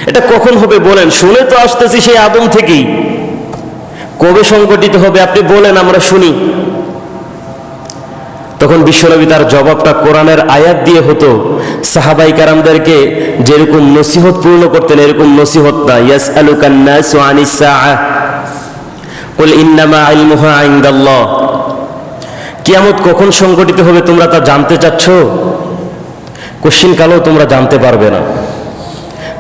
এটা কখন হবে বলেন? শুনে তো আসতেছি সেই আদম থেকেই। কবে সংগঠিত হবে আপনি বলেন, আমরা শুনি। তখন বিশ্বনবী তার জবাবটা কোরআনের আয়াত দিয়ে হতো। সাহাবাই কারামদেরকে যেরকম নসিহত পূর্ণ করতেন, এরকম নসিহত না। ইয়াসআলুকান নাসু আনিস সাআহ কুল ইন্নামা ইলমুহা ইনদাল্লাহ। কিয়ামত কখন সংগঠিত হবে তোমরা তা জানতে চাচ্ছ? কোশ্চিন কালেও তোমরা জানতে পারবে না।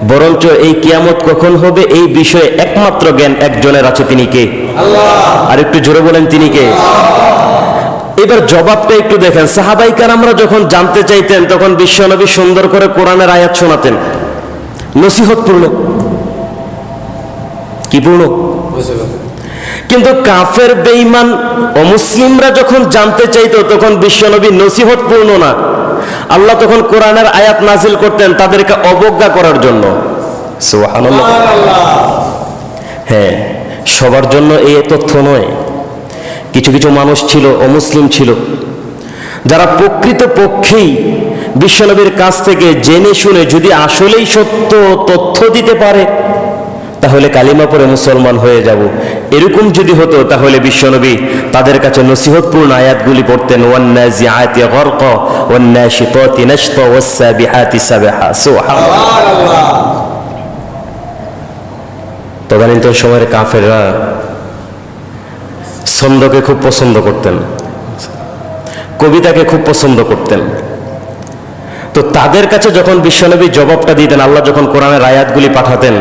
বরঞ্চ এই কিয়ামত কখন হবে এই বিষয়ে একমাত্র জ্ঞান একজনের আছে, তিনি কে? আল্লাহ। আর একটু জোরে বলেন, তিনি কে? এবার জবাবটা একটু দেখেন। সাহাবাই কারামরা যখন জানতে চাইতেন তখন বিশ্বনবী সুন্দর করে কোরআনের আয়াত শোনাতেন, নসিহত পূর্ণ, কি পূর্ণ? কিন্তু কাফের বেঈমান অমুসলিমরা যখন জানতে চাইতো তখন বিশ্বনবী নসিহত পূর্ণ না, আল্লাহ তখন কোরআনের আয়াত নাজিল করতেন তাদেরকে অবজ্ঞা করার জন্য। সুবহানাল্লাহ। হ্যাঁ, সবার জন্য এই তথ্য নয়। কিছু কিছু মানুষ ছিল, অমুসলিম ছিল, যারা প্রকৃত পক্ষেই বিশ্বনবীর কাছ থেকে জেনে শুনে যদি আসলেই সত্য তথ্য দিতে পারে তাহলে কালিমা পড়ে মুসলমান হয়ে যাব, এরকম যদি হতো তাহলে বিশ্বনবী তাদের কাছে নসিহতপূর্ণ আয়াতগুলি পড়তেন। ওয়ান্নাজিআতি গরকা ওয়ান্নাশিতাতি নাশতা ওয়াসসাবিহাতি সাবহা। সুবহানাল্লাহ। তদানীন্তন সময়ের কাফেররা ছন্দকে খুব পছন্দ করতেন, কবিতাকে খুব পছন্দ করতেন। তো তাদের কাছে যখন বিশ্বনবী জবাবটা দিতেন, আল্লাহ যখন কোরআনের আয়াতগুলি পাঠাতেন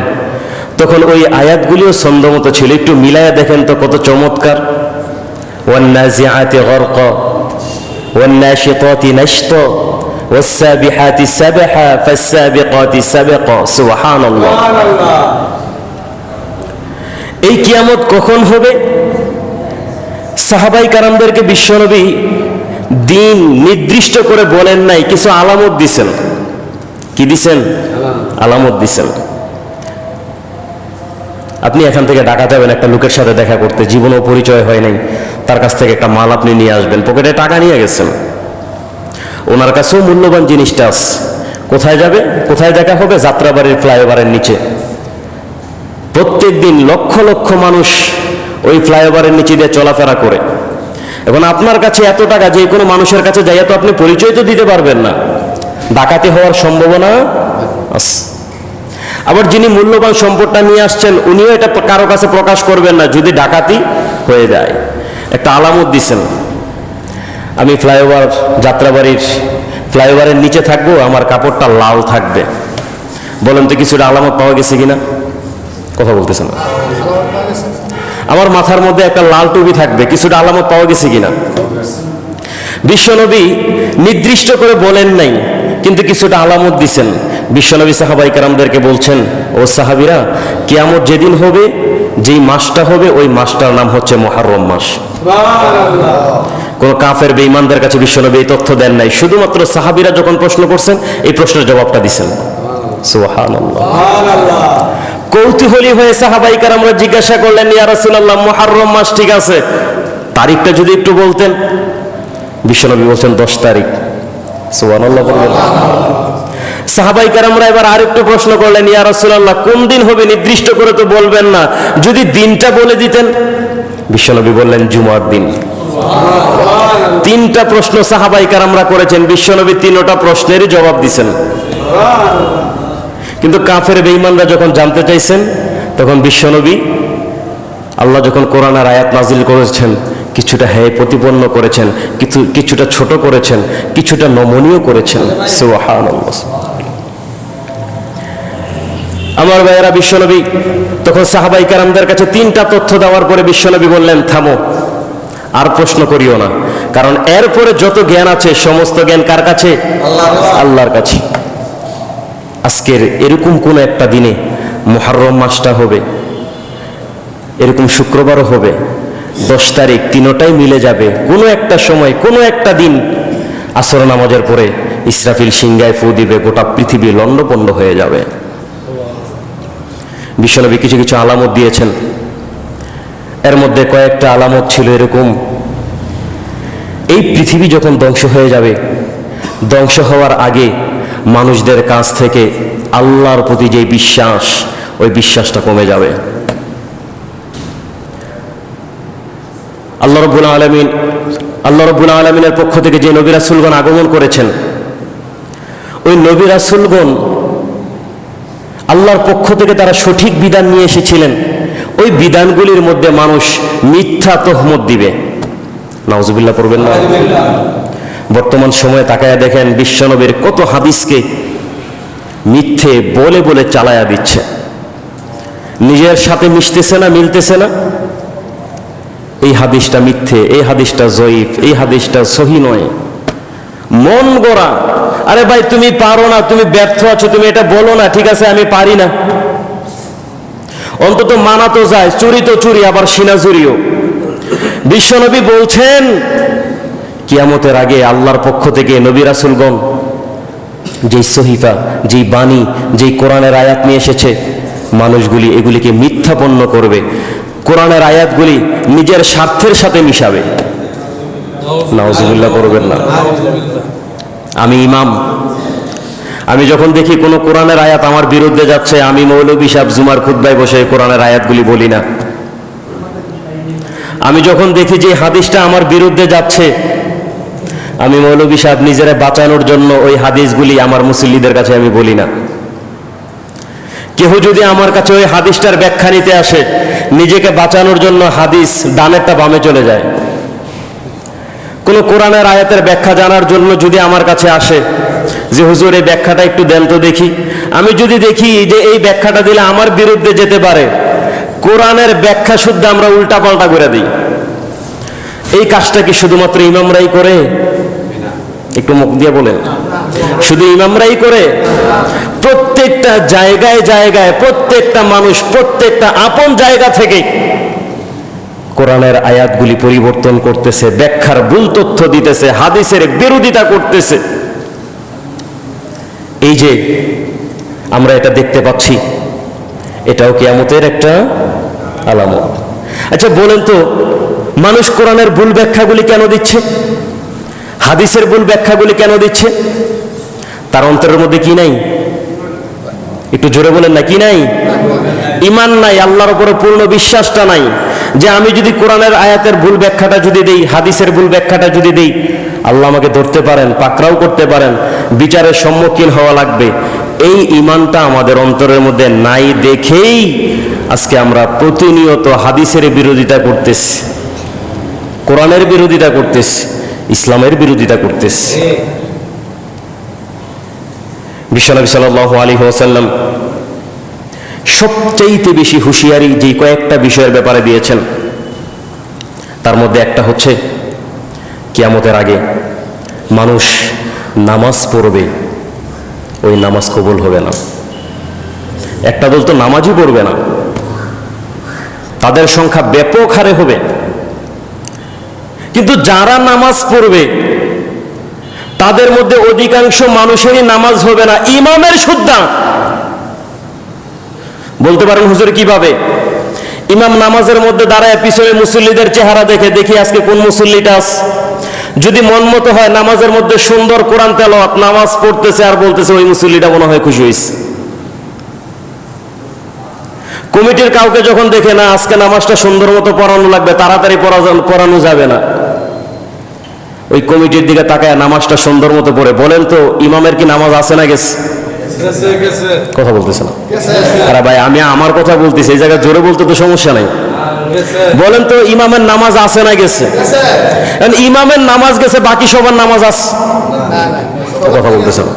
তখন ওই আয়াতগুলিও ছন্দমতো ছিল। একটু মিলায়া দেখেন তো কত চমৎকার। ওয়ান্নাজিআতি গরকা ওয়ান্নাশিতাতি নাশতা ওয়াসসাবিহাতি সাবহা ফাসসাবিকাতি সাবকা। সুবহানাল্লাহ। এই কিয়ামত কখন হবে? সাহাবাই কারামদেরকে বিশ্বনবী দিন নির্দিষ্ট করে বলেন নাই, কিছু আলামত দিছেন। কি দিছেন? আলামত দিছেন। আপনি এখান থেকে ঢাকা যাবেন একটা লোকের সাথে দেখা করতে, জীবনেও পরিচয় হয় নাই, তার কাছ থেকে একটা মাল আপনি নিয়ে আসবেন, পকেটে টাকা নিয়ে গেছেন, ওনার কাছেও মূল্যবান জিনিসটা আছে। কোথায় যাবে? কোথায় দেখা হবে? যাত্রাবাড়ির ফ্লাইওভারের নিচে। প্রত্যেক দিন লক্ষ লক্ষ মানুষ ওই ফ্লাইওভারের নিচে দিয়ে চলাফেরা করে। এখন আপনার কাছে এত টাকা যে কোনো মানুষের কাছে যাইয়া তো আপনি পরিচয় তো দিতে পারবেন না, ডাকাতি হওয়ার সম্ভাবনা আছে। আবার যিনি মূল্যবান সম্পদটা নিয়ে আসছেন উনিও এটা কারো কাছে প্রকাশ করবেন না যদি ডাকাতি হয়ে যায়। একটা আলামত দিছেন, আমি ফ্লাইওভার যাত্রাবাড়ির ফ্লাইওভারের নিচে থাকবো, আমার কাপড়টা লাল থাকবে। বলেন তো কিছুটা আলামত পাওয়া গেছে কিনা? কথা বলতেছে না। আমার মাথার মধ্যে একটা লাল টুপি থাকবে, কিছুটা আলামত পাওয়া গেছে কিনা? বিশ্বনবী নির্দিষ্ট করে বলেন নাই, কিন্তু কিছুটা আলামত দিছেন। বিশ্বনবী সাহাবাই কেরামদেরকে বলছেন, ও সাহাবীরা, কিয়ামত যেদিন হবে, যেই মাসটা হবে ওই মাসটার নাম হচ্ছে মুহররম মাস। কোন কাফের বেঈমানদের কাছে বিশ্বনবী এই তথ্য দেন নাই, শুধুমাত্র সাহাবীরা যখন প্রশ্ন করছেন এই প্রশ্নের জবাবটা দিছেন। সুবহানাল্লাহ। কৌতূহলী হয়ে সাহাবাই কেরামরা জিজ্ঞাসা করলেন, ইয়া রাসূলুল্লাহ, মুহররম মাস ঠিক আছে, তারিখটা যদি একটু বলতেন। বিশ্বনবী বলছেন 10 তারিখ। সুবহানাল্লাহ বললেন। সাহাবাই কেরামরা এবার আরেকটু প্রশ্ন করলেন, ইয়া রাসূলুল্লাহ, কোন দিন হবে নির্দিষ্ট করে তো বলবেন না, যদি দিনটা বলে দিতেন। বিশ্বনবী বললেন জুমার দিন। তিনটা প্রশ্ন সাহাবাই কেরামরা করেছেন, বিশ্বনবী তিনটা প্রশ্নেরই জবাব দিয়েছেন। কিন্তু কাফের বেঈমানরা যখন জানতে চাইছেন তখন বিশ্বনবী, আল্লাহ যখন কোরআনের আয়াত নাজিল করেছেন, কিছুটা হ্যায় প্রতিপন্ন করেছেন, কিছুটা ছোট করেছেন, কিছুটা নমনীয় করেছেন। সুবহানাল্লাহ। আমার ভাইয়েরা, বিশ্বনবী তখন সাহাবাই কেরামদের কাছে তিনটা তথ্য দেওয়ার পরে বিশ্বনবী বললেন, থামো, আর প্রশ্ন করিও না, কারণ এরপরে যত জ্ঞান আছে সমস্ত জ্ঞান কার কাছে? আল্লাহর কাছে। আজকের এরকম কোন একটা দিনে মুহররম মাসটা হবে, এরকম শুক্রবারও হবে, 10 তারিখ, তিনটাই মিলে যাবে। কোনো একটা সময়, কোনো একটা দিন আসর নামাজের পরে ইসরাফিল সিংহায় ফু দিবে, গোটা পৃথিবী লণ্ডভণ্ড হয়ে যাবে। বিশ্বনবী কিছু কিছু আলামত দিয়েছেন, এর মধ্যে কয়েকটা আলামত ছিল এরকম, এই পৃথিবী যখন ধ্বংস হয়ে যাবে, ধ্বংস হওয়ার আগে মানুষদের কাছ থেকে আল্লাহর প্রতি যে বিশ্বাস, ওই বিশ্বাসটা কমে যাবে। আল্লাহ রাব্বুল আলামিনের পক্ষ থেকে যে নবী রাসূলগণ আগমন করেছেন, ওই নবী রাসূলগণ আল্লাহর পক্ষ থেকে তারা সঠিক বিধান নিয়ে এসেছিলেন। ওই বিধানগুলির মধ্যে মানুষ মিথ্যা তহমত দিবে। নাউজুবিল্লাহ পড়বেন না? বর্তমান সময়ে তাকায়া দেখেন বিশ্বনবীর কত হাদিসকে মিথ্যে বলে বলে চালায়া দিচ্ছে। নিজের সাথে মিশতেছে না, মিলতেছে না, এই হাদিসটা মিথ্যে, এই হাদিসটা জয়ীফ, এই হাদিসটা সহি নয়, মন গড়া। আরে ভাই তুমি পারো না, তুমি ব্যর্থ আছো, তুমি এটা বলো না, ঠিক আছে আমি পারি না, অন্তত মানা তো যায়। চুরি তো চুরি, আবার সিনা চুরিও। বিশ্বনবী বলছেন কিয়ামতের আগে আল্লাহর পক্ষ থেকে নবী রাসূলগণ যেই সহিফা, যেই বাণী, যেই কোরআনের আয়াত নিয়ে এসেছে, মানুষগুলি এগুলিকে মিথ্যাপন্ন করবে। কোরআনের আয়াতগুলি নিজের স্বার্থের সাথে মিশাবে। নাউজুবিল্লাহ করবেন না? আমি ইমাম, আমি যখন দেখি কোনো কোরআনের আয়াত আমার বিরুদ্ধে যাচ্ছে, আমি মৌলভী সাহেব জুমার খুতবায় বসে কোরআনের আয়াতগুলি বলি না। আমি যখন দেখি যে হাদিসটা আমার বিরুদ্ধে যাচ্ছে, আমি মৌলভী সাহেব নিজেরা বাঁচানোর জন্য ওই হাদিসগুলি আমার মুসল্লিদের কাছে আমি বলি না। কেউ যদি আমার কাছে ওই হাদিসটার ব্যাখ্যা নিতে আসে, নিজেকে বাঁচানোর জন্য হাদিস ডানেরটা বামে চলে যায়। কোনো কোরআনের আয়াতের ব্যাখ্যা জানার জন্য যদি আমার কাছে আসে যে হুজুর এই ব্যাখ্যাটা একটু দেন তো দেখি, আমি যদি দেখি যে এই ব্যাখ্যাটা দিলে আমার বিরুদ্ধে যেতে পারে, কোরআনের ব্যাখ্যা শুদ্ধ আমরা উল্টা পাল্টা করে দিই। এই কাজটা কি শুধুমাত্র ইমামরাই করে? একটু মুখ দিয়ে বলেন, শুধু ইমামরাই করে? প্রত্যেকটা জায়গায় জায়গায় প্রত্যেকটা মানুষ প্রত্যেকটা আপন জায়গা থেকে কোরআনের আয়াতগুলি পরিবর্তন করতেছে, ব্যাখ্যার ভুল তথ্য দিতেছে, হাদিসের বিরোধিতা করতেছে। এই যে আমরা এটা দেখতে পাচ্ছি, এটাও কিয়ামতের একটা আলামত। আচ্ছা বলেন তো, মানুষ কোরআনের ভুল ব্যাখ্যাগুলি কেন দিচ্ছে, হাদিসের ভুল ব্যাখ্যাগুলি কেন দিচ্ছে? তার অন্তরের মধ্যে কি নাই? একটু জোরে বলেন না, কি নাই? ঈমান নাই, আল্লাহর উপরে পূর্ণ বিশ্বাসটা নাই। যে আমি যদি কোরআনের আয়াতের ভুল ব্যাখ্যাটা যদি দেই, হাদিসের ভুল ব্যাখ্যাটা যদি দেই, আল্লাহ আমাকে ধরতে পারেন, পাকড়াও করতে পারেন, বিচারের সম্মুখীন হওয়া লাগবে। এই ঈমানটা আমাদের অন্তরের মধ্যে নাই দেখেই আজকে আমরা প্রতিনিয়ত হাদিসের বিরোধিতা করতেছি, কোরআনের বিরোধিতা করতেছি, ইসলামের বিরোধিতা করতেছি। বিশ্বনবী সাল্লাল্লাহু আলাইহি ওয়াসাল্লাম সবচেয়ে বেশি হুঁশিয়ারি যে কয়েকটা বিষয়ের ব্যাপারে দিয়েছেন, তার মধ্যে একটা হচ্ছে কিয়ামতের আগে মানুষ নামাজ পড়বে, ওই নামাজ কবুল হবে না। একটা দল তো নামাজই পড়বে না, তাদের সংখ্যা ব্যাপক হারে হবে। কিন্তু যারা নামাজ পড়বে তাদের মধ্যে অধিকাংশ মানুষেরই নামাজ হবে না, ইমামের সুদ্ধা। বলতে পারেন হুজুর কিভাবে? ইমাম নামাজের মধ্যে দাঁড়ায় পিছনে মুসল্লিদের চেহারা দেখে, দেখি আজকে কোন মুসল্লিটা আছে। যদি মন মতো হয় নামাজের মধ্যে সুন্দর কোরআন তেলাওয়াত, নামাজ পড়তেছে আর বলতেছে ওই মুসল্লিটা মনে হয় খুশি হয়েছে। কমিটির কাউকে যখন দেখে না আজকে নামাজটা সুন্দর মতো পড়ানো লাগবে, তাড়াতাড়ি পড়ানো যাবে না, ওই কমিটির দিকে তাকায় নামাজটা সুন্দর মতো পড়ে। বলেন তো ইমামের কি নামাজ আছে না গেছে? কথা বলতেছে না? আরে ভাই আমি আমার কথা বলতেছি, এই জায়গায় জোরে বলতে তো সমস্যা নাই। বলেন তো ইমামের নামাজ আছে না গেছে? ইমামের নামাজ গেছে, বাকি সবার নামাজ আছে? কথা বলতেছে না।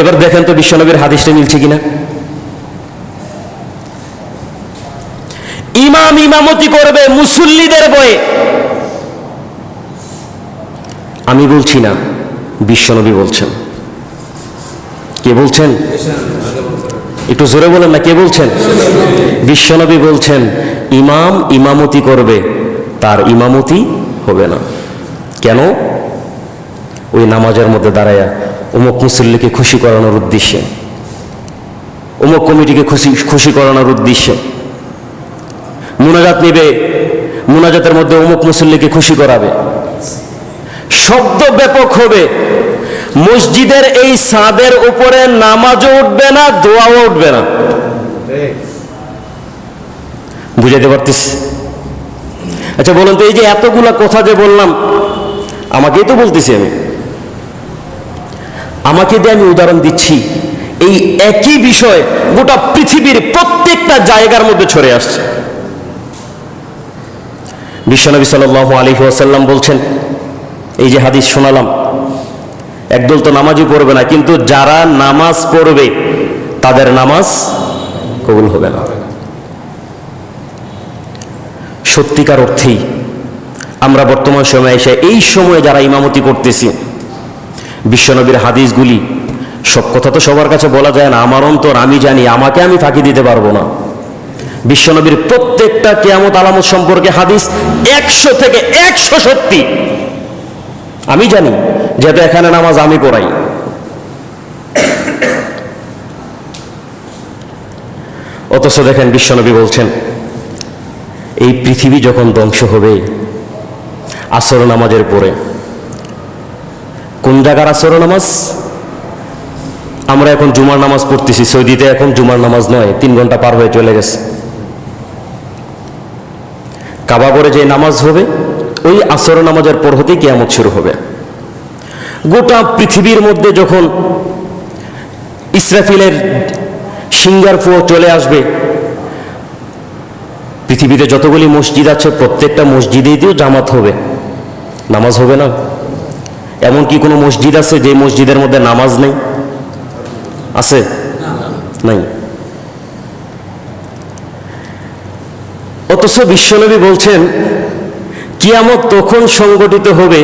এবার দেখেন তো বিশ্বনবীর হাদিসটা মিলছে কিনা। ইমাম ইমামতি করবে মুসল্লিদের বয়ে, আমি বলছি না, বিশ্বনবী বলছেন। কে বলছেন? একটু জোরে বলেন না, কে বলছেন? বিশ্বনবী বলছেন ইমাম ইমামতি করবে, তার ইমামতি হবে না। কেন? ওই নামাজের মধ্যে দাঁড়ায়া অমুক মুসল্লিকে খুশি করানোর উদ্দেশ্যে, অমুক কমিটিকে খুশি করানোর উদ্দেশ্যে মুনাজাত নিবে, মুনাজাতের মধ্যে অমুক মুসল্লিকে খুশি করাবে, শব্দ ব্যাপক হবে, মসজিদের এই ছাদের উপরে নামাজও উঠবে না, দোয়াও উঠবে না। বুঝাইতে পারতেছি? আচ্ছা বলুন তো, এই যে এতগুলা কথা যে বললাম, আমাকেই তো বলতেছি, আমাকে দিয়ে আমি উদাহরণ দিচ্ছি। এই একই বিষয় গোটা পৃথিবীর প্রত্যেকটা জায়গার মধ্যে ছড়ে আসছে। বিশ্বনবী সাল্লাল্লাহু আলাইহি ওয়াসাল্লাম বলছেন, এই যে হাদিস শোনালাম, একদল তো নামাজই পড়বে না, কিন্তু যারা নামাজ পড়বে তাদের নামাজ কবুল হবে না। সত্যিকার অর্থেই আমরা বর্তমান সময়ে এসে এই সময়ে যারা ইমামতি করতেছি, বিশ্বনবীর হাদিসগুলি, সব কথা তো সবার কাছে বলা যায় না। আমার অন্তর আমি জানি, আমাকে আমি ফাঁকি দিতে পারবো না। বিশ্বনবীর প্রত্যেকটা কিয়ামত আলামত সম্পর্কে হাদিস 100 থেকে 100 সত্যি আমি জানি, যেহেতু এখানে নামাজ আমি পড়াই। অথচ দেখেন বিশ্বনবী বলছেন, এই পৃথিবী যখন ধ্বংস হবে আসর নামাজের পরে। কোন জায়গার আসর নামাজ? আমরা এখন জুমার নামাজ পড়তেছি, সৌদিতে এখন জুমার নামাজ নয়, 3 ঘন্টা পার হয়ে চলে গেছে। কাবা করে যে নামাজ হবে, ওই আসর নামাজের পর হতেই কিয়ামত শুরু হবে। গোটা পৃথিবীর মধ্যে যখন ইসরাফিলের সিঙ্গার ফুঁয়ো চলে আসবে, পৃথিবীতে যতগুলি মসজিদ আছে প্রত্যেকটা মসজিদেই দিয়েও জামাত হবে, নামাজ হবে না। এমন কি কোনো মসজিদ আছে যে মসজিদের মধ্যে নামাজ নেই? আছে? নাই। অথচ বিশ্বনবী বলছেন, কিয়ামত তখন সংগঠিত হবে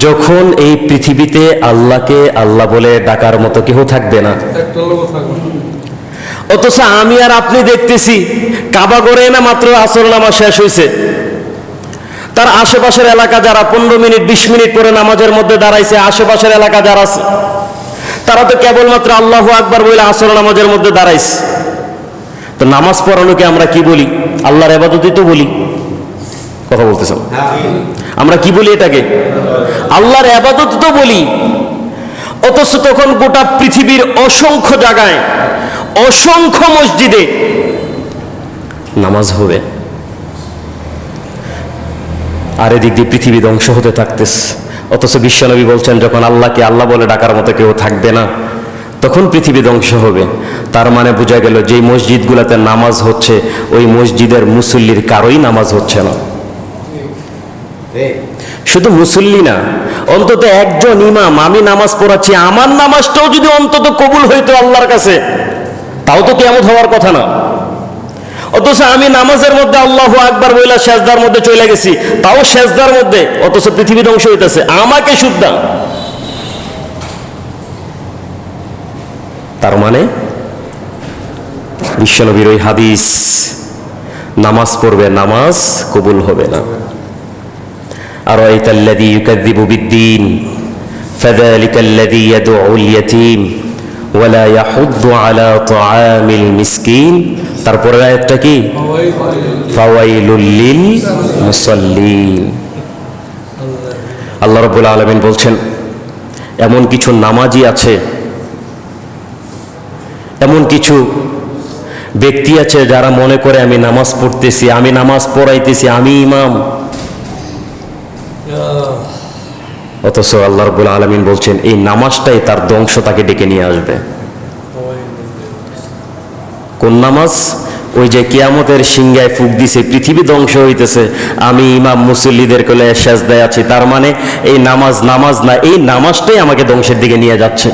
যখন এই পৃথিবীতে আল্লাহকে আল্লাহ বলে ডাকার মতো কেউ থাকবে না। অথচ আমি আর আপনি দেখতেছি, কাবা করে না মাত্র আসর নামাজ শেষ হয়েছে, তার আশেপাশের এলাকা যারা 15 মিনিট 20 মিনিট পরে নামাজের মধ্যে দাঁড়াইছে, আশেপাশের এলাকা যারা আছে তারা তো কেবলমাত্র আল্লাহু আকবার বলে আসর নামাজের মধ্যে দাঁড়াইছে। তো নামাজ পড়ানোকে আমরা কি বলি? আল্লাহর ইবাদতই তো বলি। কথা বলতেছেন? আমরা কি বলি এটাকে? আল্লাহর ইবাদত তো বলি। অথচ তখন গোটা পৃথিবীর অসংখ্য জায়গায়, অসংখ্য মসজিদে নামাজ হবে, আর এদিক দিয়ে পৃথিবী ধ্বংস হতে থাকতেছে। অথচ বিশ্বনবী বলছেন, যখন আল্লাহকে আল্লাহ বলে ডাকার মতো কেউ থাকবে না তখন পৃথিবী ধ্বংস হবে। তার মানে বোঝা গেল, যেই মসজিদগুলোতে নামাজ হচ্ছে ওই মসজিদের মুসল্লির কারোই নামাজ হচ্ছে না। শুধু মুসল্লি না, অন্তত একজন ইমাম, আমি নামাজ পড়াচ্ছি, আমার নামাজটাও যদি অন্তত কবুল হইতো আল্লাহর কাছে, তাও তো কিয়ামত হওয়ার কথা না। অথচ আমি নামাজের মধ্যে আল্লাহু আকবার বইলা সেজদার মধ্যে চলে গেছি, তাও সেজদার মধ্যে, অথচ পৃথিবী ধ্বংস হইতেছে আমাকে শুদ্ধা। তার মানে বিশ্বনবীর ওই হাদিস, নামাজ পড়বে নামাজ কবুল হবে না। আর আরাইতাল্লাযী ইউকাযযিবু বিদ্দীন ফাযালিকাল্লাযী ইয়াদউল ইয়াতীম ওয়া লা ইয়াহুদ্দু আলা তাআমিল মিসকিন। তারপরের আয়াতটা কি? ফাওয়াইলুল লিল মুসাল্লিন। আল্লাহ রাব্বুল আলামিন বলছেন, এমন কিছু নামাজি আছে, এমন কিছু ব্যক্তি আছে যারা মনে করে আমি নামাজ পড়তেছি, আমি নামাজ পড়াইতেছি, আমি ইমাম। অথচ আল্লাহ রাব্বুল আলামিন বলছেন, এই নামাজটাই তার ধ্বংস, তাকে ডেকে নিয়ে আসবে। কোন নামাজ? ওই যে কিয়ামতের সিংহায় ফুঁক দিছে, পৃথিবী ধ্বংস হইতেছে, আমি ইমাম মুসল্লিদের কোলে সেজদায় আছি। তার মানে এই নামাজ নামাজ না, এই নামাজটাই আমাকে ধ্বংসের দিকে নিয়ে যাচ্ছে।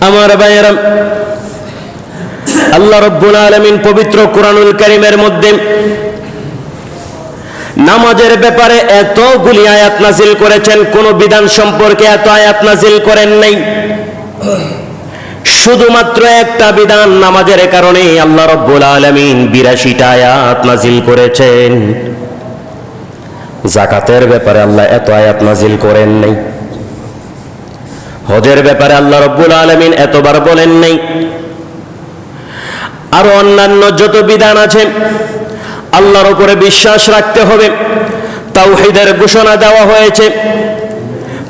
আমার ভাইয়েরা, আল্লাহ রাব্বুল আলামিন পবিত্র কোরআনুল কারীমের মধ্যে নামাজের ব্যাপারে এতগুলি আয়াত নাজিল করেছেন, কোন বিধান সম্পর্কে এত আয়াত নাজিল করেন নাই। শুধুমাত্র একটা বিধান, নামাজের কারণে আল্লাহ রাব্বুল আলামিন 82টা আয়াত নাজিল করেছেন। যাকাতের ব্যাপারে আল্লাহ এত আয়াত নাজিল করেন নাই। হজের ব্যাপারে আল্লাহ রাব্বুল আলামিন এতবার বলেন নাই। আর অন্যান্য যত বিধান আছে, আল্লাহর উপরে বিশ্বাস রাখতে হবে, তাওহীদের ঘোষণা দেওয়া হয়েছে,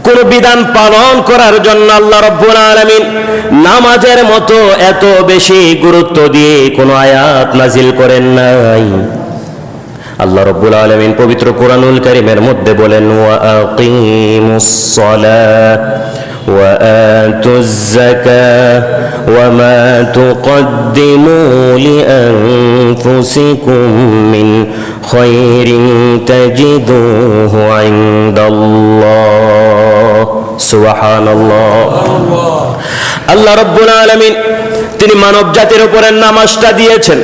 কোন বিধান পালন করার জন্য আল্লাহ রাব্বুল আলামিন নামাজের মতো এত বেশি গুরুত্ব দিয়ে কোন আয়াত নাজিল করেন নাই। আল্লাহ রাব্বুল আলামিন পবিত্র কোরআনুল কারীমের মধ্যে বলেন, ওয়া আকিমুস সালাহ ওয়া আতুজ যাকাহ ওয়া মা তুকদ্দিমু লিআনফুসিকুম মিন খায়রিন তাজিদুহু ইনদাল্লাহ। সুবহানাল্লাহ। আল্লাহ রাব্বুল আলামিন তিনি মানব জাতির উপরে নামাজটা দিয়েছেন।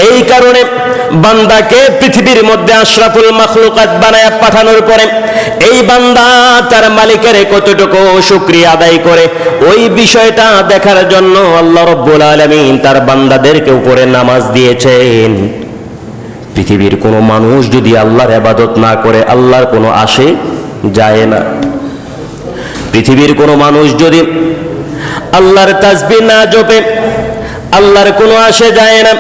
এই কারণে বান্দাকে পৃথিবীর মধ্যে আশরাফুল মাখলুকাত বানায়া পাঠানোর পরে এই বান্দা তার মালিকের কতটুকু শুকরিয়া আদায় করে ওই বিষয়টা দেখার জন্য আল্লাহ রাব্বুল আলামিন তার বান্দাদেরকে উপরে নামাজ দিয়েছেন। পৃথিবীর কোনো মানুষ যদি আল্লাহর ইবাদত না করে আল্লাহর কোনো আসে যায় না। পৃথিবীর কোনো মানুষ যদি আল্লাহর তাসবিহ না জপে আল্লাহর কোনো আসে যায় না।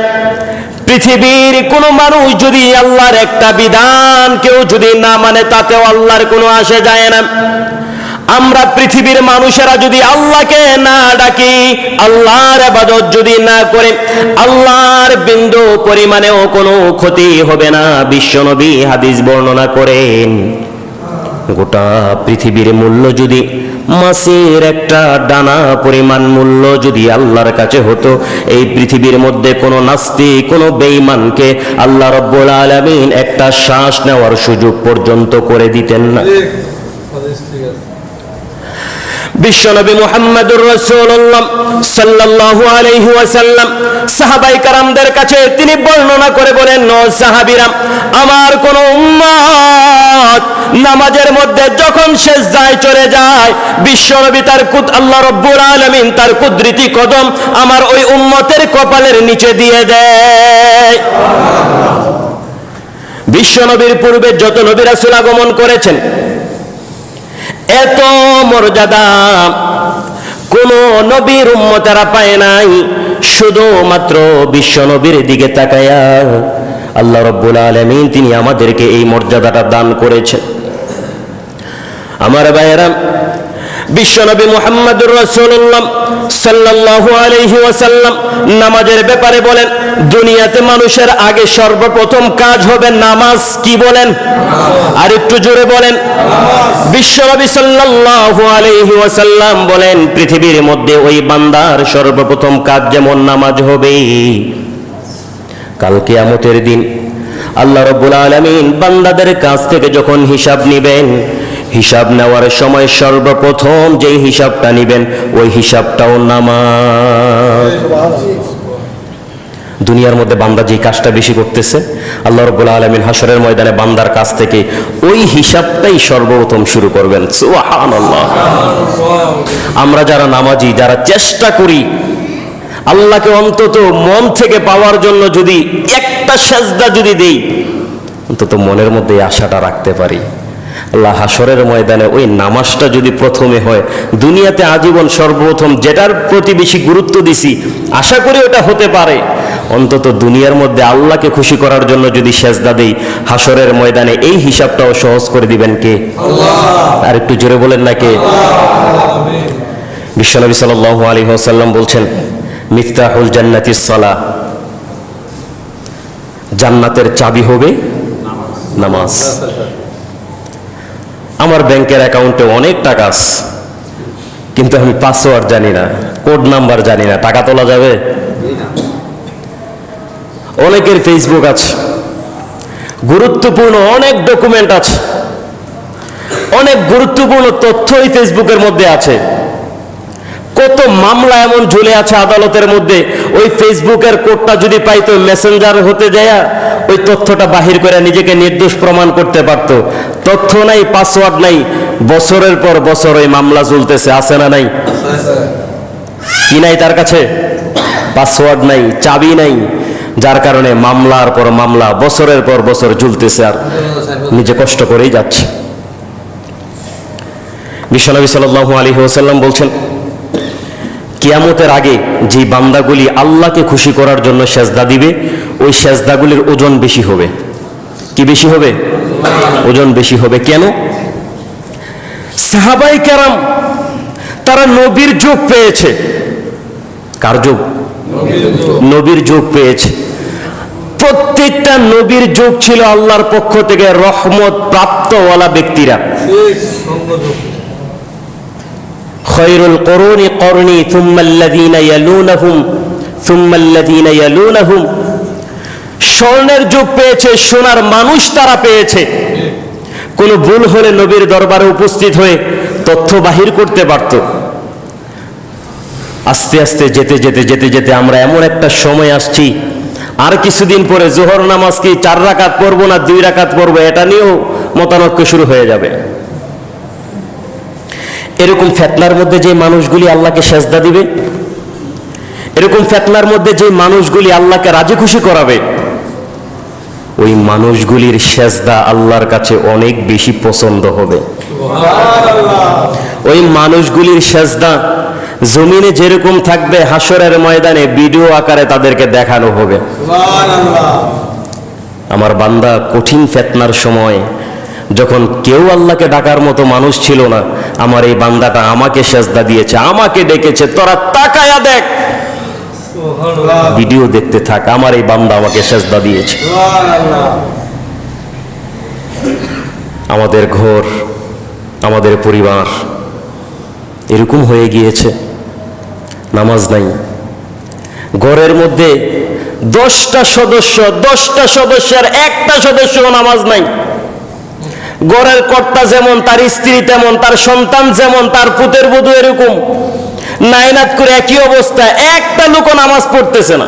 পৃথিবীর কোনো মানুষ যদি আল্লাহর একটা বিধান কেউ যদি না মানে তাতেও আল্লাহর কোনো আসে যায় না। আমরা পৃথিবীর মানুষেরা যদি আল্লাহকে না ডাকি, আল্লাহর ইবাদত যদি না করে, আল্লাহর বিন্দু পরিমাণেও কোনো ক্ষতি হবে না। বিশ্বনবী হাদিস বর্ণনা করেন, গোটা পৃথিবীর মূল্য যদি মাছের একটা ডানা পরিমাণ মূল্য যদি আল্লাহর কাছে হতো, এই পৃথিবীর মধ্যে কোনো নাস্তিক কোনো বেঈমানকে আল্লাহ রাব্বুল আলামিন একটা শ্বাস নেওয়ার সুযোগ পর্যন্ত করে দিতেন না। বিশ্বনবী মুহাম্মদুর রাসূলুল্লাহ সাল্লাল্লাহু আলাইহি ওয়াসাল্লাম সাহাবায়ে কেরামদের কাছে তিনি বর্ণনা করে বলেন, ও সাহাবীরা, আমার কোন উম্মত নামাজের মধ্যে যখন সিজদায় চলে যায়, বিশ্বনবী তার আল্লাহ রাব্বুল আলামিন তার কুদরতি কদম আমার ওই উম্মতের কপালের নিচে দিয়ে দেয়। বিশ্বনবীর পূর্বে যত নবী রাসূল আগমন করেছেন এত মর্যাদা কোন নবীর উম্মতেরা পায় নাই। শুধুমাত্র বিশ্ব নবীর দিকে তাকায়া আল্লাহ রাব্বুল আলামিন তিনি আমাদেরকে এই মর্যাদাটা দান করেছেন। আমার ভাইয়েরা, বিশ্বনবী মুহাম্মদুর রাসূলুল্লাহ সাল্লাল্লাহু আলাইহি ওয়াসাল্লাম নামাজের ব্যাপারে বলেন, দুনিয়াতে মানুষের আগে সর্বপ্রথম কাজ হবে নামাজ। কি বলেন? আর একটু জোরে বলেন। বিশ্বনবী সাল্লাল্লাহু আলাইহি ওয়াসাল্লাম বলেন, পৃথিবীর মধ্যে ওই বান্দার সর্বপ্রথম কাজ যেমন নামাজ হবে, কাল কিয়ামতের দিন আল্লাহ রাব্বুল আলামিন বান্দাদের কাছ থেকে যখন হিসাব নেবেন, হিসাব নেওয়ার সময় সর্বপ্রথম যে হিসাবটা নেবেন ওই হিসাবটাও নামাজ। দুনিয়ার মধ্যে বান্দা যে কাজটা বেশি করতেছে, আল্লাহ রাব্বুল আলামিন হাশরের ময়দানে বান্দার কাছ থেকে ওই হিসাবটাই সর্বপ্রথম শুরু করবেন। সুবহানাল্লাহ। আমরা যারা নামাজি, যারা চেষ্টা করি আল্লাহকে অন্তত মন থেকে পাওয়ার জন্য, যদি একটা সেজদা যদি দেই, অন্তত মনের মধ্যে আশাটা রাখতে পারি আল্লাহ হাশরের ময়দানে ওই নামাজটা যদি প্রথমে হয়, দুনিয়াতে আজীবন সর্বপ্রথম যেটার প্রতি বেশি গুরুত্ব দিছি আশা করি ওটা হতে পারে, অন্তত দুনিয়ার মধ্যে আল্লাহকে খুশি করার জন্য যদি সেজদা দেই, হাশরের ময়দানে এই হিসাবটাও সহজ করে দিবেন কে? আল্লাহ। আর একটু জোরে বলেন না কে? বিশ্বনবী সাল্লাল্লাহু আলাইহি ওয়াসাল্লাম বলছেন, মিফতাহুল জান্নাতিস সালাহ, জান্নাতের চাবি হবে নামাজ। আমার ব্যাংকের অ্যাকাউন্টে অনেক টাকা আছে, কিন্তু আমি পাসওয়ার্ড জানি না, কোড নাম্বার জানি না, টাকা তোলা যাবে? অনেকের ফেসবুক আছে, গুরুত্বপূর্ণ অনেক ডকুমেন্ট আছে, অনেক গুরুত্বপূর্ণ তথ্যই ফেসবুকের মধ্যে আছে। কত মামলা এমন ঝুলে আছে আদালতের মধ্যে, ওই ফেসবুকের কোডটা যদি পাইতো মেসেঞ্জার হতে যায় ওই তথ্যটা বাহির করে নিজেকে নির্দোষ প্রমাণ করতে পারত। তথ্য নাই, পাসওয়ার্ড নাই, বছরের পর বছর ওই মামলা চলতেছে, আছে না নাই? কি নাই তার কাছে? পাসওয়ার্ড নাই, চাবি নাই, যার কারণে মামলার পর মামলা বছরের পর বছর ঝুলতেছে, আর নিজে কষ্ট করেই যাচ্ছে। বিশ্বনবী সাল্লাল্লাহু আলাইহি ওয়াসাল্লাম বলছেন, কিয়ামতের আগে যে বান্দাগুলি আল্লাহকে খুশি করার জন্য সেজদা দিবে, ওই সেজদাগুলির ওজন বেশি হবে। কি বেশি হবে? ওজন বেশি হবে। কেন? সাহাবাই কেরাম তারা নবীর যুগ পেয়েছে। কার যুগ? নবীর যুগ পেয়েছে। প্রত্যেকটা নবীর যুগ ছিল আল্লাহর পক্ষ থেকে রহমত প্রাপ্তওয়ালা ব্যক্তিরা। খৈরুল করুনি করনি থুম্মাল্লাযীনা ইয়ালুনাহুম থুম্মাল্লাযীনা ইয়ালুনাহুম। স্বর্ণের যুগ পেয়েছে, সোনার মানুষ তারা পেয়েছে। কোনো ভুল হলে নবীর দরবারে উপস্থিত হয়ে তথ্য বাহির করতে পারত। আস্তে আস্তে যেতে যেতে যেতে যেতে আমরা এমন একটা সময় আসছি, আর কিছুদিন পরে জোহর নামাজ কি 4 রাকাত পড়বো না 2 রাকাত পড়বো, এটা নিয়েও মতানৈক্য শুরু হয়ে যাবে। এরকম ফিতনার মধ্যে যে মানুষগুলি আল্লাহকে সেজদা দিবে, এরকম ফিতনার মধ্যে যে মানুষগুলি আল্লাহকে রাজি খুশি করাবে, ওই মানুষগুলির সেজদা আল্লাহর কাছে অনেক বেশি পছন্দ হবে। ওই মানুষগুলির সেজদা জমিনে যেরকম থাকবে, হাসরের ময়দানে ভিডিও আকারে তাদেরকে দেখানো হবে। আমার বান্দা কঠিন ফিতনার সময় যখন কেউ আল্লাহকে ডাকার মতো মানুষ ছিল না, আমার এই বান্দাটা আমাকে সেজদা দিয়েছে, আমাকে ডেকেছে, তোরা তাকায়া দেখ, ভিডিও দেখতে থাক, আমার এই বান্দা আমাকে সেজদা দিয়েছে। আমাদের ঘর, আমাদের পরিবার এরকম হয়ে গিয়েছে, নামাজ নাই। ঘরের মধ্যে 10টা সদস্য, 10টা সদস্যের একটা সদস্য নামাজ নাই। ঘরের কর্তা যেমন, তার স্ত্রী তেমন, তার সন্তান যেমন, তার পুতের বধূ এরকম নাইনাত করে একই অবস্থা, একটা লোকও নামাজ পড়তেছে না।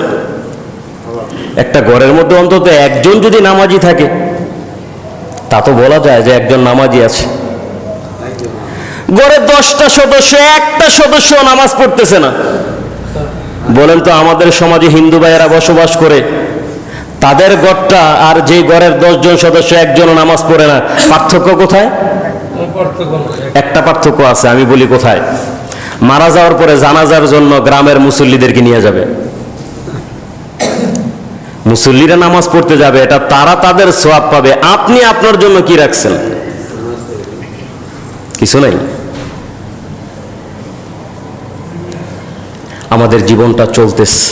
একটা ঘরের মধ্যে অন্তত একজন যদি নামাজি থাকে, তা তো বলা যায় যে একজন নামাজি আছে। ঘরে 10টা সদস্য, একটা সদস্য নামাজ পড়তেছে না। বলেন তো, আমাদের সমাজে হিন্দু ভাইয়েরা বসবাস করে, তাদের ঘরটা আর যে ঘরের 10 জন সদস্য একজনও নামাজ পড়ে না, পার্থক্য কোথায়? একটা পার্থক্য আছে, আমি বলি কোথায়। মারা যাওয়ার পরে জানাজার জন্য গ্রামের মুসল্লিদেরকে নিয়ে যাবে, মুসল্লিরা নামাজ পড়তে যাবে, এটা তারা তাদের সওয়াব পাবে। আপনি আপনার জন্য কি রাখছেন? কিছু নাই। আমাদের জীবনটা চলতেছে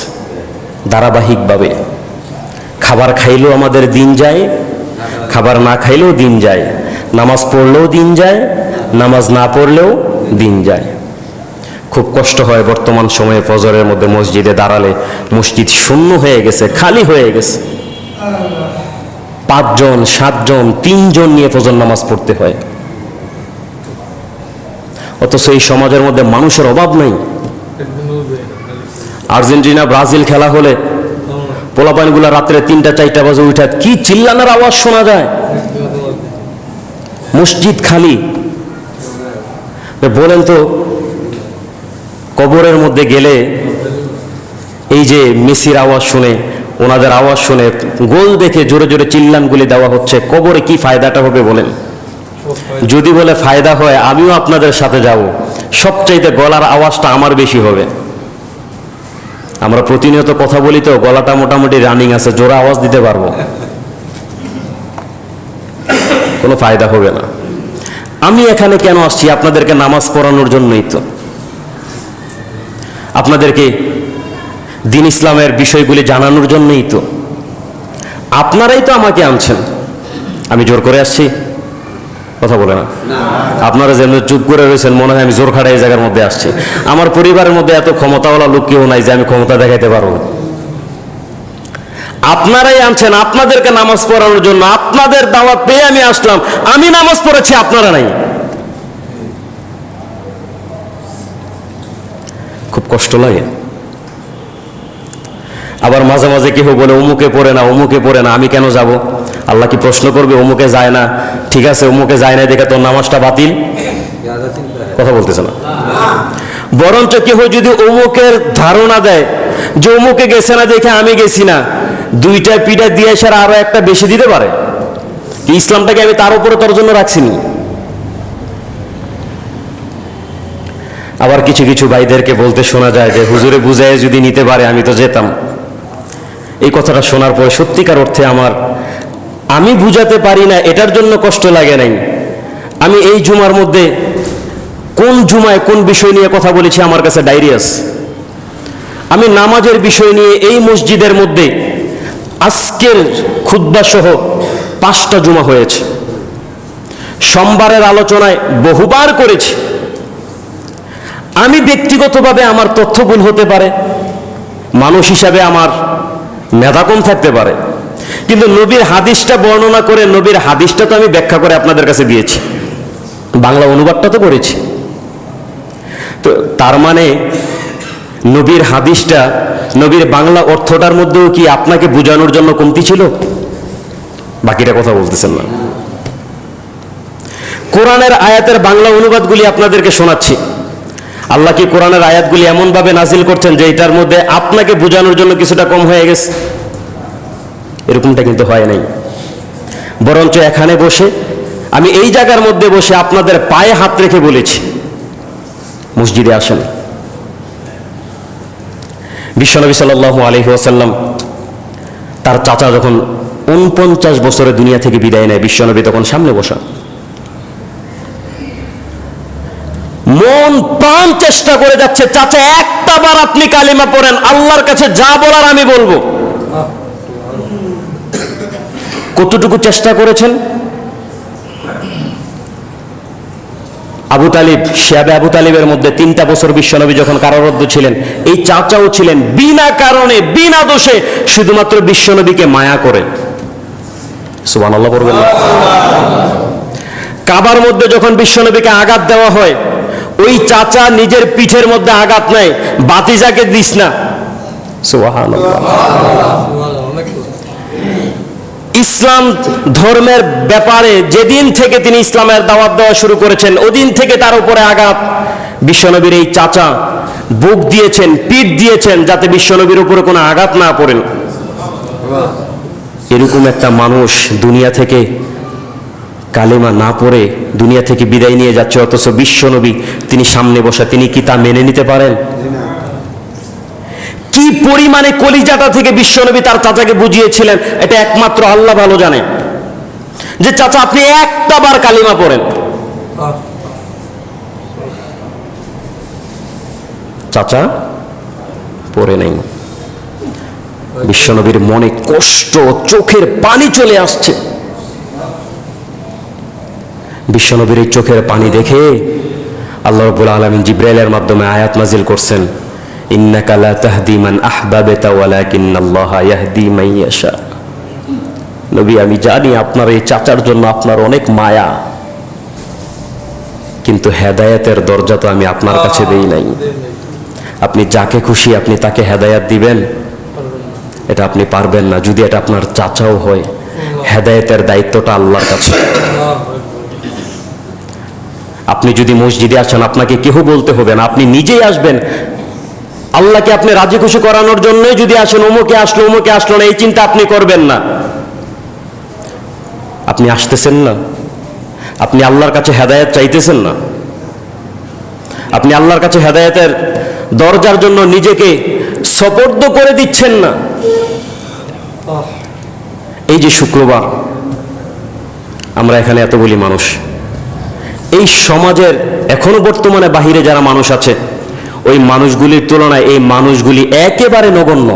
ধারাবাহিকভাবে। খাবার খাইলেও আমাদের দিন যায়, খাবার না খাইলেও দিন যায়, নামাজ পড়লেও দিন যায়, নামাজ না পড়লেও দিন যায়। খুব কষ্ট হয় বর্তমান সময়ে ফজরের মধ্যে মসজিদে দাঁড়ালে, মসজিদ শূন্য হয়ে গেছে, খালি হয়ে গেছে। 5 জন 7 জন 3 জন নিয়ে ফজর নামাজ পড়তে হয়। অথচ এই সমাজের মধ্যে মানুষের অভাব নাই। আর্জেন্টিনা ব্রাজিল খেলা হলে পোলাপানগুলা রাত্রে 3টা 4টা বাজে উঠে কি চিল্লানোর আওয়াজ শোনা যায়, মসজিদ খালি। বলেন তো, কবরের মধ্যে গেলে এই যে মেসির আওয়াজ শুনে, ওনাদের আওয়াজ শুনে, গোল দেখে জোরে জোরে চিল্লানগুলি দেওয়া হচ্ছে, কবরে কি ফায়দাটা হবে বলেন? যদি বলে ফায়দা হয়, আমিও আপনাদের সাথে যাব, সবচাইতে গলার আওয়াজটা আমার বেশি হবে। আমরা প্রতিনিয়ত কথা বলি তো, গলাটা মোটামুটি রানিং আছে, জোরে আওয়াজ দিতে পারবো, কোনো ফায়দা হবে না। আমি এখানে কেন আসছি? আপনাদেরকে নামাজ পড়ানোর জন্যই তো, আপনাদেরকে দ্বীন ইসলামের বিষয়গুলি জানানোর জন্যই তো। আপনারাই তো আমাকে আনছেন। আমি জোর করে আসছি? কথা বলে না। আপনারা যেন চুপ করে রয়েছেন, মনে হয় আমি জোর খাটাই এই জায়গার মধ্যে আসছি। আমার পরিবারের মধ্যে এত ক্ষমতাওয়ালা লোক কেউ নাই যে আমি ক্ষমতা দেখাইতে পারবো। আপনারাই আনছেন, আপনাদেরকে নামাজ পড়ানোর জন্য, আপনাদের দাওয়াত পেয়ে আমি আসলাম। আমি নামাজ পড়েছি, আপনারা নাই। খুব কষ্ট লাগে। আবার মাঝে মাঝে কেউ বলে অমুকে পড়ে না, অমুকে পড়ে না, আমি কেন যাব? আল্লাহ কি প্রশ্ন করবে অমুকে যায় না? ঠিক আছে, অমুকে যায় না দেখে তোর নামাজটা বাতিল? কথা বলতেছে না। বরঞ্চ কেউ যদি অমুকের ধারণা দেয় যে অমুকে গেছে না দেখে আমি গেছি না, 2টা পিঠা দিয়ে এসে আরো একটা বেশি দিতে পারে। ইসলামটাকে আমি তার উপরে তোর জন্য রাখছিনি। আবার কিছু কিছু ভাইদেরকে বলতে শোনা যায় যে হুজুরে বুঝায় যদি নিতে পারে আমি তো যেতাম। এই কথাটা শোনার পরে সত্যিকার অর্থে আমি বুঝাতে পারি না এটার জন্য কষ্ট লাগে নাই, আমি এই জুমার মধ্যে কোন জুমায় কোন বিষয় নিয়ে কথা বলেছি আমার কাছে ডায়েরি আছে। আমি নামাজের বিষয় নিয়ে এই মসজিদের মধ্যে আজকের খুতবা সহ 5টা জুমা হয়েছে। সোমবারের আলোচনায় বহুবার করেছি। আমি ব্যক্তিগতভাবে আমার তথ্য ভুল হতে পারে, মানুষ হিসাবে আমার মেধা কম থাকতে পারে, কিন্তু নবীর হাদিসটা বর্ণনা করে নবীর হাদিসটা তো আমি ব্যাখ্যা করে আপনাদের কাছে দিয়েছি, বাংলা অনুবাদটা তো করেছি। তো তার মানে নবীর হাদিসটা, নবীর বাংলা অর্থটার মধ্যেও কি আপনাকে বোঝানোর জন্য কমতি ছিল? বাকিটা কথা বলতেছেন না। কোরআনের আয়াতের বাংলা অনুবাদগুলি আপনাদেরকে শোনাচ্ছি। আল্লাহ কি কোরআনের আয়াতগুলি এমনভাবে নাজিল করছেন যে এটার মধ্যে আপনাকে বোঝানোর জন্য কিছুটা কম হয়ে গেছে? এরকমটা কিন্তু হয় নাই। বরঞ্চ এখানে বসে, আমি এই জায়গার মধ্যে বসে আপনাদের পায়ে হাত রেখে বলেছি, মসজিদে আসেন। বিশ্বনবী সাল্লাল্লাহু আলাইহি ওয়াসাল্লাম তার চাচা যখন 49 বছরে দুনিয়া থেকে বিদায় নেয়, বিশ্বনবী তখন সামনে বসা। মন প্রাণ চেষ্টা করে যাচ্ছে, চাচা একটা বার আপনি কালিমা পড়েন, আল্লাহর কাছে যা বলার আমি বলবো। কতটুকু চেষ্টা করেছেন? আবু তালিব, শিয়াবে আবু তালিবের মধ্যে 3টা বছর বিশ্বনবী যখন কারারুদ্ধ ছিলেন, এই চাচাও ছিলেন বিনা কারণে বিনা দোষে শুধুমাত্র বিশ্বনবীকে মায়া করে। সুবহানাল্লাহ বলবেন না? কাবার মধ্যে যখন বিশ্বনবীকে আঘাত দেওয়া হয়, ওই চাচা নিজের পিঠের মধ্যে আঘাত নেয়, বাতিজাকে দিস না। সুবহানাল্লাহ। ইসলাম ধর্মের ব্যাপারে যেদিন থেকে তিনি ইসলামের দাওয়াত দেওয়া শুরু করেছেন, ওদিন থেকে তার উপরে আঘাত। বিশ্বনবীর এই চাচা বুক দিয়েছেন, পিঠ দিয়েছেন, যাতে বিশ্বনবীর উপরে কোনো আঘাত না পড়েন। এরকম একটা মানুষ দুনিয়া থেকে কালেমা না পড়ে দুনিয়া থেকে বিদায় নিয়ে যাচ্ছে, অথচ বিশ্বনবী তিনি সামনে বসা, তিনি কি তা মেনে নিতে পারেন? কি পরিমাণে কলিজাটা থেকে বিশ্বনবী তার চাচাকে বুঝিয়েছিলেন, এটা একমাত্র আল্লাহ ভালো জানে। যে চাচা আপনি একটা বার কালিমা পড়েন। চাচা পড়ে নেই। বিশ্বনবীর মনে কষ্ট, চোখের পানি চলে আসছে। বিশ্বনবীর এই চোখের পানি দেখে আল্লাহ রাব্বুল আলামিন জিবরাইলের মাধ্যমে আয়াত নাজিল করছেন, ইন্নাকা লা তাহদি মান আহবাবতা ওয়ালাকিন্নাল্লাহা ইয়াহদি মান ইয়াশা। নবী, আমি জানি আপনার এই চাচার জন্য আপনার অনেক মায়া, কিন্তু হেদায়েতের দরজা তো আমি আপনার কাছে দেই নাই। আপনি যাকে খুশি আপনি তাকে হেদায়েত দিবেন, এটা আপনি পারবেন না। যদি এটা আপনার চাচাও হয়, হেদায়েতের দায়িত্বটা আল্লাহর কাছে। আপনি যদি মসজিদে আসেন, আপনাকে কেউ বলতে হবে না, আপনি নিজেই আসবেন। আল্লাহকে আপনি রাজি খুশি করানোর জন্যই যদি আসেন, অমুকে আসলো অমুকে আসলো না, এই চিন্তা আপনি করবেন না। আপনি আসতেছেন না, আপনি আল্লাহর কাছে হেদায়েত চাইতেছেন না, আপনি আল্লাহর কাছে হেদায়েতের দরজার জন্য নিজেকে সপর্দ করে দিচ্ছেন না। এই যে শুক্রবার আমরা এখানে এতগুলি মানুষ, এই সমাজের এখনো বর্তমানে বাহিরে যারা মানুষ আছে, ওই মানুষগুলির তুলনায় এই মানুষগুলি একেবারে নগণ্য।